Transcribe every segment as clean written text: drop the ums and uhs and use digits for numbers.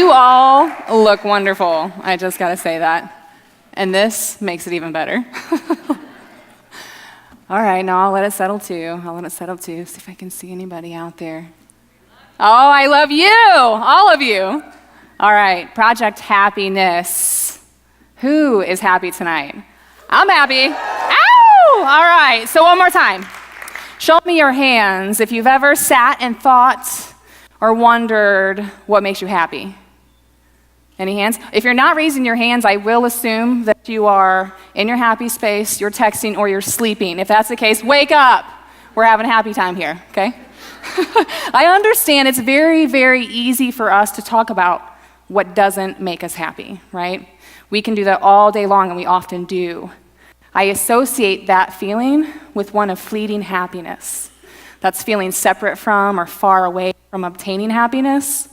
You all look wonderful. I just gotta say that. And this makes it even better. All right, now I'll let it settle too. See if I can see anybody out there. Oh, I love you, all of you. All right, Project Happiness. Who is happy tonight? I'm happy. Ow! All right, so one more time. Show me your hands if you've ever sat and thought or wondered what makes you happy. Any hands? If you're not raising your hands, I will assume that you are in your happy space, you're texting, or you're sleeping. If that's the case, wake up. We're having a happy time here, okay? I understand it's very, very easy for us to talk about what doesn't make us happy, right? We can do that all day long, and we often do. I associate that feeling with one of fleeting happiness. That's feeling separate from or far away from obtaining happiness.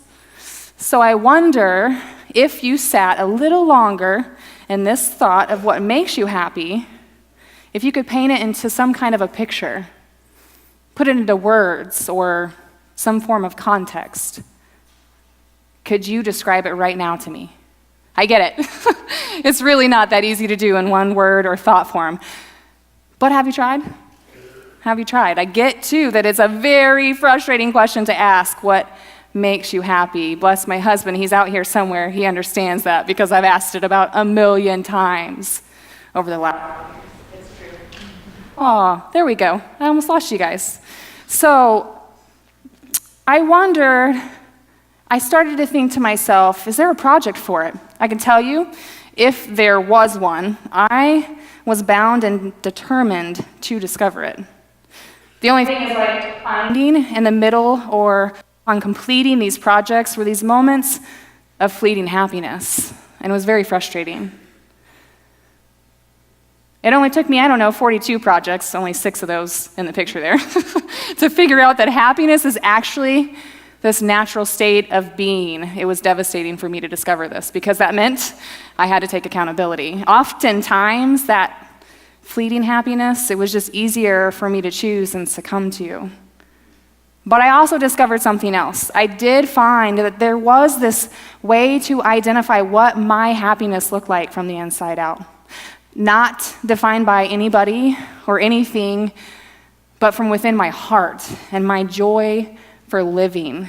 So I wonder if you sat a little longer in this thought of what makes you happy, if you could paint it into some kind of a picture, put it into words or some form of context. Could you describe it right now to me? I get it. It's really not that easy to do in one word or thought form. But have you tried? Have you tried? I get, too, that it's a very frustrating question to ask, what makes you happy? Bless my husband, he's out here somewhere. He understands that because I've asked it about 1,000,000 times over the last. It's true. Oh, there we go. I almost lost you guys. So I wondered, I started to think to myself, is there a project for it? I can tell you, if there was one, I was bound and determined to discover it. The only thing is like finding in the middle or on completing these projects were these moments of fleeting happiness, and it was very frustrating. It only took me, 42 projects, only 6 of those in the picture there, to figure out that happiness is actually this natural state of being. It was devastating for me to discover this because that meant I had to take accountability. Oftentimes, that fleeting happiness, it was just easier for me to choose and succumb to. But I also discovered something else. I did find that there was this way to identify what my happiness looked like from the inside out. Not defined by anybody or anything, but from within my heart and my joy for living.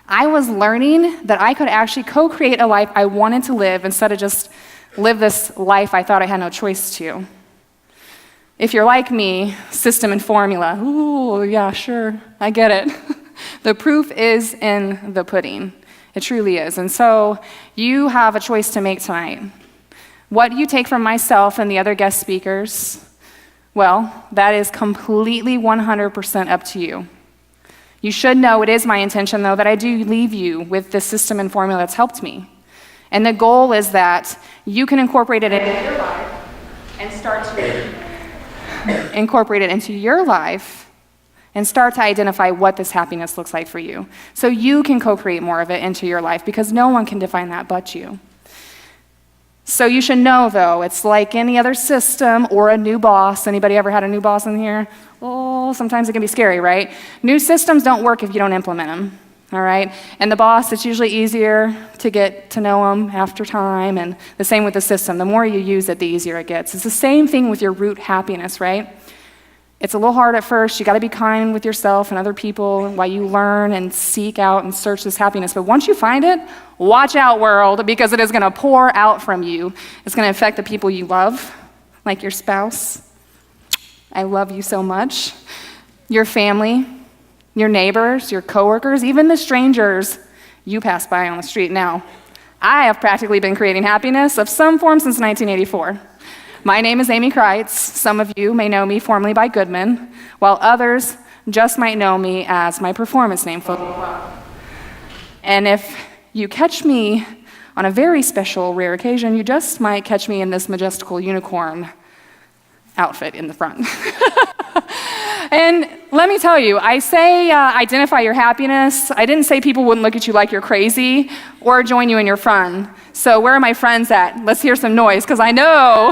I was learning that I could actually co-create a life I wanted to live instead of just live this life I thought I had no choice to. If you're like me, system and formula, ooh, yeah, sure, I get it. The proof is in the pudding. It truly is. And so you have a choice to make tonight. What you take from myself and the other guest speakers, well, that is completely 100% up to you. You should know it is my intention, though, that I do leave you with this system and formula that's helped me. And the goal is that you can incorporate it into your life and start to incorporate it into your life and start to identify what this happiness looks like for you. So you can co-create more of it into your life because no one can define that but you. So you should know, though, it's like any other system or a new boss. Anybody ever had a new boss in here? Oh, sometimes it can be scary, right? New systems don't work if you don't implement them, all right? And the boss, it's usually easier to get to know them after time, and the same with the system. The more you use it, the easier it gets. It's the same thing with your root happiness, right? It's a little hard at first. You got to be kind with yourself and other people while you learn and seek out and search this happiness. But once you find it, watch out, world, because it is going to pour out from you. It's going to affect the people you love, like your spouse. I love you so much. Your family, your neighbors, your coworkers, even the strangers you pass by on the street. Now, I have practically been creating happiness of some form since 1984. My name is Amie Crites. Some of you may know me formerly by Goodman, while others just might know me as my performance name, Football. And if you catch me on a very special, rare occasion, you just might catch me in this majestical unicorn outfit in the front. And let me tell you, I say identify your happiness. I didn't say people wouldn't look at you like you're crazy or join you in your fun. So where are my friends at? Let's hear some noise, because I know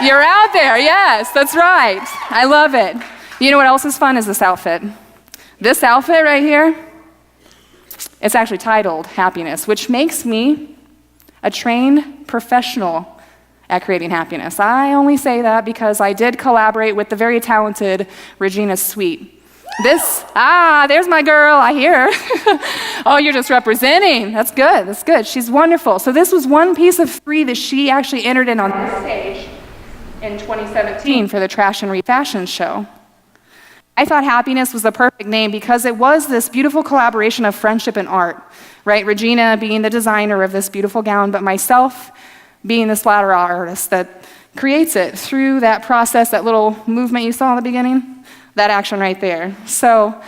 you're out there. Yes, that's right. I love it. You know what else is fun is this outfit. This outfit right here, It's actually titled Happiness, which makes me a trained professional at creating happiness. I only say that because I did collaborate with the very talented Regina Sweet. There's my girl, I hear her. Oh, you're just representing. That's good, that's good. She's wonderful. So this was one piece of 3 that she actually entered in on this stage in 2017 for the Trash and Refashion show. I thought Happiness was the perfect name because it was this beautiful collaboration of friendship and art, right? Regina being the designer of this beautiful gown, but myself being the splatter artist that creates it through that process, that little movement you saw in the beginning, that action right there. So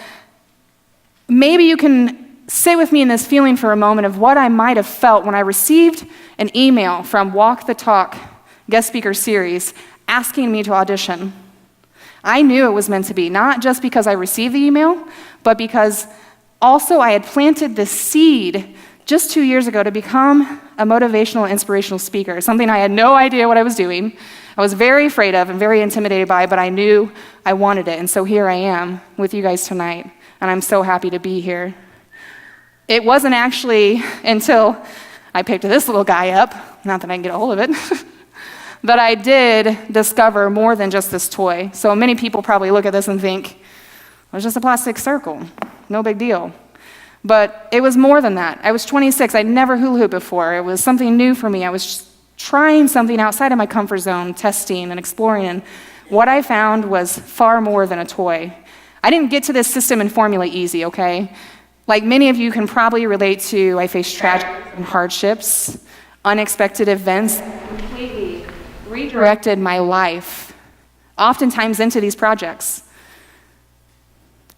maybe you can sit with me in this feeling for a moment of what I might have felt when I received an email from Walk the Talk guest speaker series asking me to audition. I knew it was meant to be, not just because I received the email, but because also I had planted the seed just 2 years ago to become a motivational, inspirational speaker, something I had no idea what I was doing. I was very afraid of and very intimidated by, but I knew I wanted it. And so here I am with you guys tonight, and I'm so happy to be here. It wasn't actually until I picked this little guy up, not that I can get a hold of it, that I did discover more than just this toy. So many people probably look at this and think, well, it's just a plastic circle, no big deal. But it was more than that. I was 26, I'd never hula hooped before. It was something new for me. I was trying something outside of my comfort zone, testing and exploring, and what I found was far more than a toy. I didn't get to this system and formula easy, okay? Like many of you can probably relate to, I faced tragedy and hardships, unexpected events, completely redirected my life, oftentimes into these projects.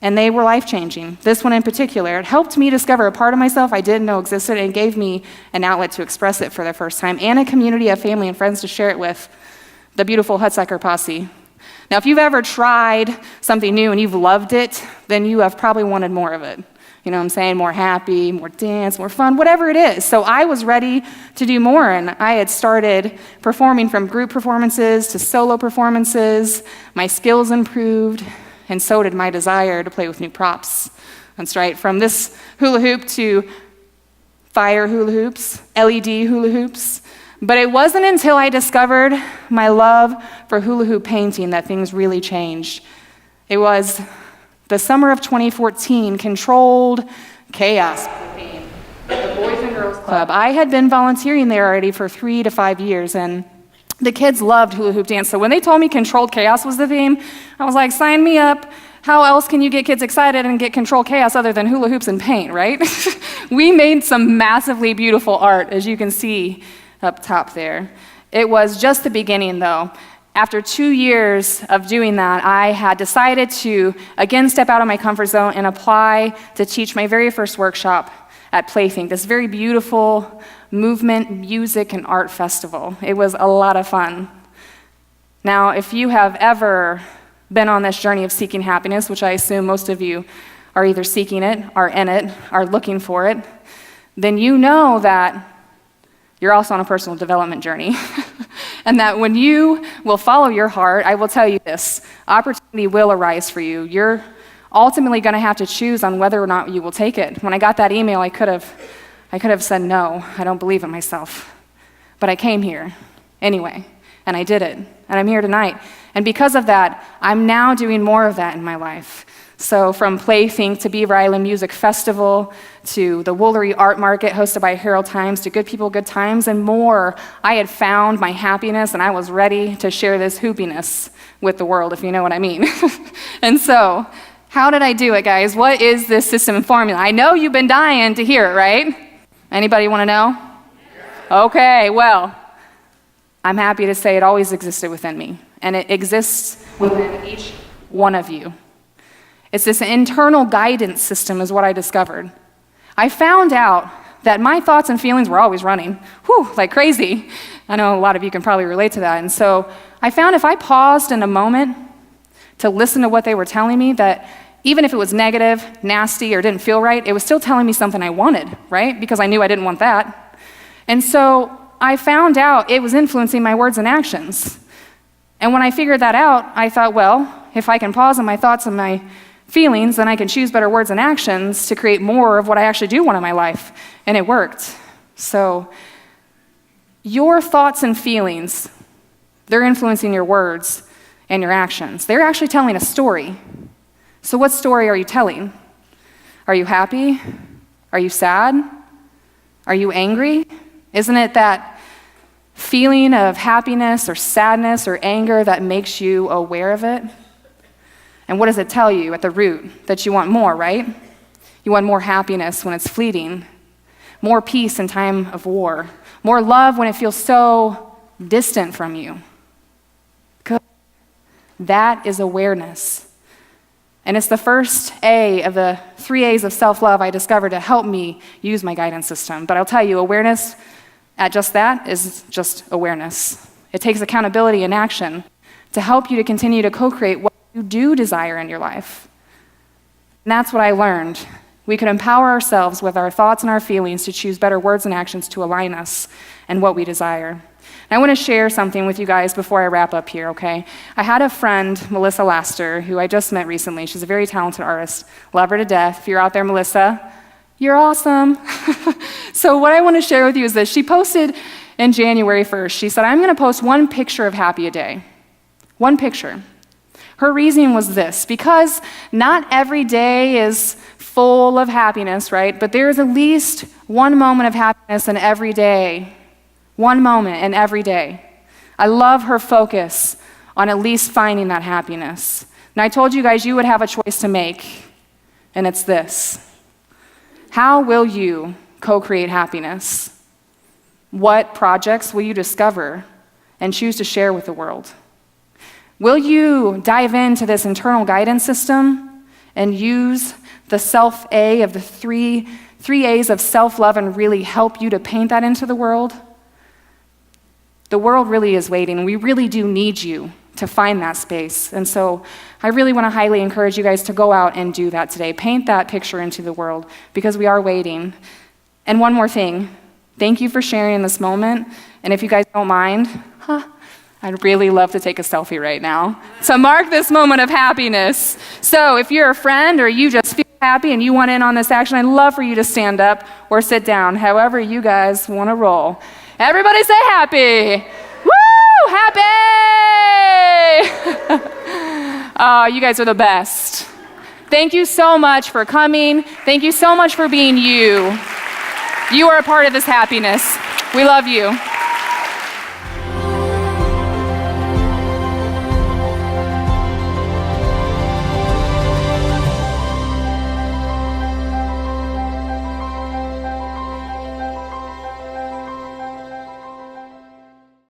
And they were life-changing. This one in particular, it helped me discover a part of myself I didn't know existed and gave me an outlet to express it for the first time and a community of family and friends to share it with, the beautiful Hutsucker posse. Now, if you've ever tried something new and you've loved it, then you have probably wanted more of it. You know what I'm saying? More happy, more dance, more fun, whatever it is. So I was ready to do more, and I had started performing from group performances to solo performances. My skills improved, and so did my desire to play with new props. That's right, from this hula hoop to fire hula hoops, LED hula hoops. But it wasn't until I discovered my love for hula hoop painting that things really changed. It was the summer of 2014, Controlled Chaos, the Boys and Girls Club. I had been volunteering there already for 3 to 5 years, and the kids loved hula hoop dance. So when they told me Controlled Chaos was the theme, I was like, sign me up. How else can you get kids excited and get controlled chaos other than hula hoops and paint, right? We made some massively beautiful art, as you can see up top there. It was just the beginning, though. After 2 years of doing that, I had decided to again step out of my comfort zone and apply to teach my very first workshop at Playthink, this very beautiful movement, music, and art festival. It was a lot of fun. Now, if you have ever been on this journey of seeking happiness, which I assume most of you are either seeking it, are in it, are looking for it, then you know that you're also on a personal development journey. And that when you will follow your heart, I will tell you this, opportunity will arise for you. You're ultimately going to have to choose on whether or not you will take it. When I got that email, I could have said no, I don't believe in myself. But I came here anyway, and I did it, and I'm here tonight. And because of that, I'm now doing more of that in my life. So from Playthink to Beaver Island Music Festival to the Woolery Art Market hosted by Herald Times to Good People, Good Times and more, I had found my happiness and I was ready to share this hoopiness with the world, if you know what I mean. And so, how did I do it, guys? What is this system and formula? I know you've been dying to hear it, right? Anybody want to know? Okay, well, I'm happy to say it always existed within me, and it exists within each one of you. It's this internal guidance system is what I discovered. I found out that my thoughts and feelings were always running, like crazy. I know a lot of you can probably relate to that. And so I found if I paused in a moment to listen to what they were telling me, that even if it was negative, nasty, or didn't feel right, it was still telling me something I wanted, right? Because I knew I didn't want that. And so I found out it was influencing my words and actions. And when I figured that out, I thought, well, if I can pause in my thoughts and my feelings, then I can choose better words and actions to create more of what I actually do want in my life. And it worked. So your thoughts and feelings, they're influencing your words and your actions. They're actually telling a story. So what story are you telling? Are you happy? Are you sad? Are you angry? Isn't it that feeling of happiness or sadness or anger that makes you aware of it? And what does it tell you at the root? That you want more, right? You want more happiness when it's fleeting, more peace in time of war, more love when it feels so distant from you. Good. That is awareness. And it's the first A of the 3 A's of self-love I discovered to help me use my guidance system. But I'll tell you, awareness at just that is just awareness. It takes accountability and action to help you to continue to co-create what you do desire in your life. And that's what I learned. We can empower ourselves with our thoughts and our feelings to choose better words and actions to align us and what we desire. And I want to share something with you guys before I wrap up here, okay? I had a friend, Melissa Laster, who I just met recently. She's a very talented artist. Love her to death. If you're out there, Melissa, you're awesome. So what I want to share with you is this. She posted in January 1st, she said, I'm going to post one picture of happy a day. One picture. Her reasoning was this, because not every day is full of happiness, right? But there is at least one moment of happiness in every day. One moment in every day. I love her focus on at least finding that happiness. And I told you guys you would have a choice to make, and it's this. How will you co-create happiness? What projects will you discover and choose to share with the world? Will you dive into this internal guidance system and use the self-A of the three A's of self-love and really help you to paint that into the world? The world really is waiting. We really do need you to find that space. And so I really want to highly encourage you guys to go out and do that today. Paint that picture into the world because we are waiting. And one more thing. Thank you for sharing this moment. And if you guys don't mind, I'd really love to take a selfie right now to mark this moment of happiness. So if you're a friend or you just feel happy and you want in on this action, I'd love for you to stand up or sit down, however you guys want to roll. Everybody say happy. Woo! Happy! Oh, you guys are the best. Thank you so much for coming. Thank you so much for being you. You are a part of this happiness. We love you.